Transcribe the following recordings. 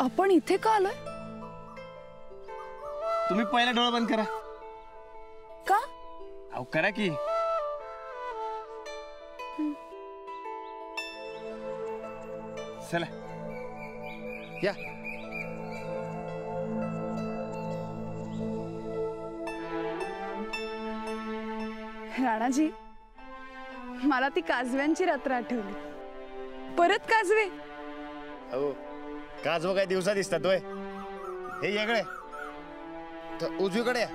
आपण इथे का आलोय? तुम्ही पहिला डोळा बंद करा. का? अहो करा की. चला या. राणाजी, मला ती काजव्यांची रात्र आठवली. परत काजवे? अहो काजव काय दिवसा दिसतात होय? हे वेगळे. तर उजवीकडे या.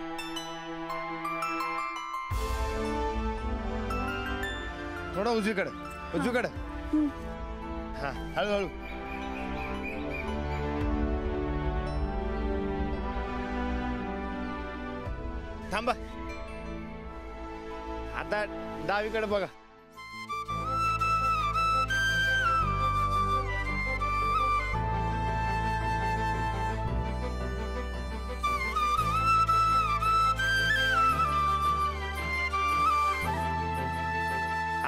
थोडं उजवीकडे. उजवीकडे. हा हळूहळू. थांबा. आता डावीकडे बघा.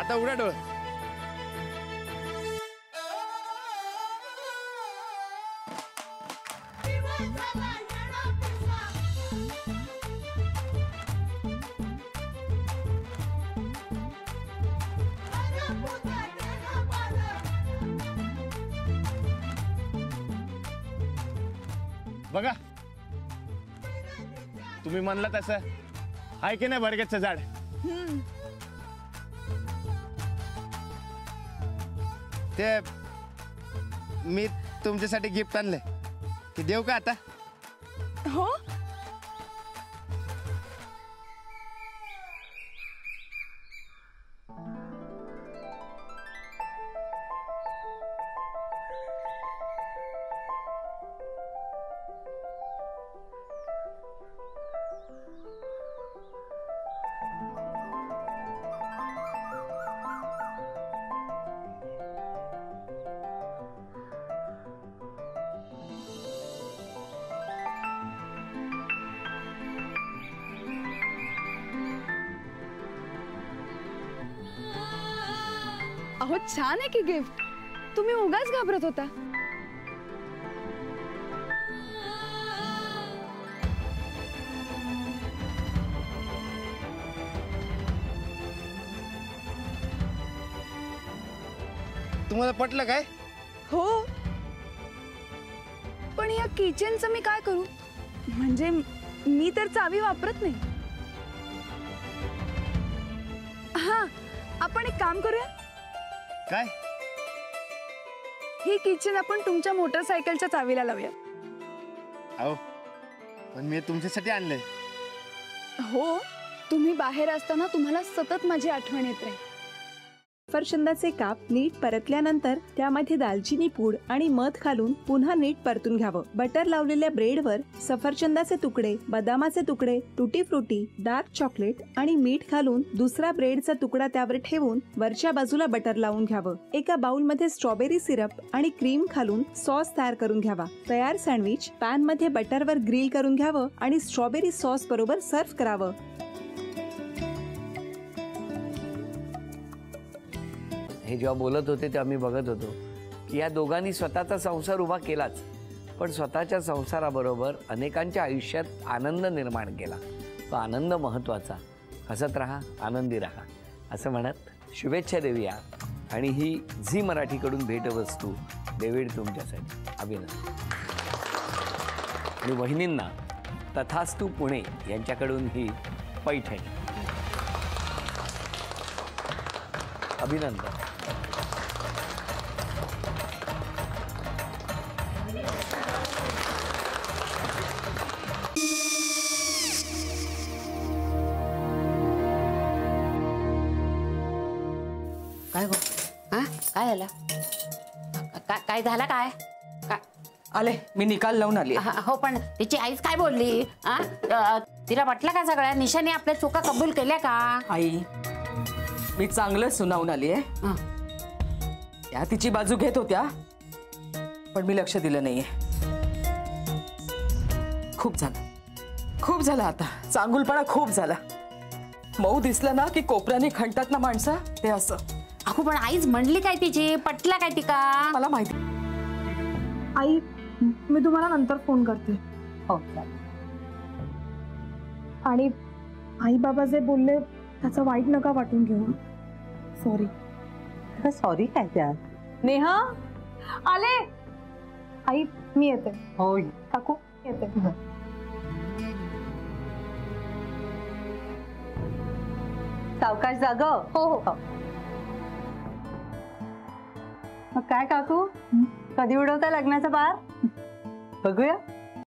आता उघडा डोळे. बघा तुम्ही म्हणला तसं आहे की नाही बरगदचं झाड. ते मी तुमच्यासाठी गिफ्ट आणले. ते देऊ का आता? हो. अहो छान आहे की गिफ्ट. तुम्ही उगाच घाबरत होता. तुम्हाला पटलं काय? हो, पण या किचनचं मी काय करू? म्हणजे मी तर चावी वापरत नाही. हा, आपण एक काम करूया. काय? ही किचन आपण तुमच्या मोटरसायकलच्या चावीला लावूया. अहो पण मी तुमच्यासाठी आणलंय. हो, तुम्ही बाहेर असताना तुम्हाला सतत माझी आठवण येत राहील. सफरचंदाचे काप नीट परतल्यानंतर त्यामध्ये दालचिनी पूड आणि मध घालून पुन्हा नीट परतून घ्यावं. बटर लावलेल्या ब्रेडवर सफरचंदाचे तुकडे, बदामाचे तुकडे, टुटी फ्रुटी, डार्क चॉकलेट आणि मीठ घालून दुसरा ब्रेडचा तुकडा त्यावर ठेवून वरच्या बाजूला बटर लावून घ्यावं. एका बाउलमध्ये स्ट्रॉबेरी सिरप आणि क्रीम घालून सॉस तयार करून घ्यावा. तयार सँडविच पॅन मध्ये बटरवर ग्रिल करून घ्यावं आणि स्ट्रॉबेरी सॉस बरोबर सर्व्ह करावं. हे जेव्हा बोलत होते तेव्हा मी बघत होतो की या दोघांनी स्वतःचा संसार उभा केलाच, पण स्वतःच्या संसाराबरोबर अनेकांच्या आयुष्यात आनंद निर्माण केला. तो आनंद महत्त्वाचा. हसत राहा, आनंदी राहा असं म्हणत शुभेच्छा देऊया. आणि ही झी मराठीकडून भेटवस्तू डेव्हिड तुमच्यासाठी. अभिनंदन. आणि वहिनींना तथास्तू पुणे यांच्याकडून ही पैठणी. अभिनंदन. काय गो? हा काय झालं? काय झालं? काय आले मी निकाल लावून आली. हो, पण तिची आईच काय बोलली? तिला वाटलं का सगळ्या निशाने आपल्या चुका कबूल केल्या का? आई मी चांगलं सुनावून आली आहे. त्या तिची बाजू घेत होत्या पण मी लक्ष दिलं नाहीये. खूप झालं आता. चांगुलपणा खूप झाला. मऊ दिसलं ना की कोपऱ्याने खणतात ना माणसं, ते असं. अहो पण आईच म्हणली काय तिची? पटला काय ती का? मला माहिती. आई मी तुम्हाला नंतर फोन करते. हो चालेल. आणि आई बाबा जे बोलले त्याचं वाईट नका वाटून घेऊ. सॉरी. सॉरी काय त्या? नेहा आले. आई मी येते. हो काकू येते. सावकाश जाग. हो हो. मग काय काकू, कधी उडवता लग्नाचा बार? बघूया.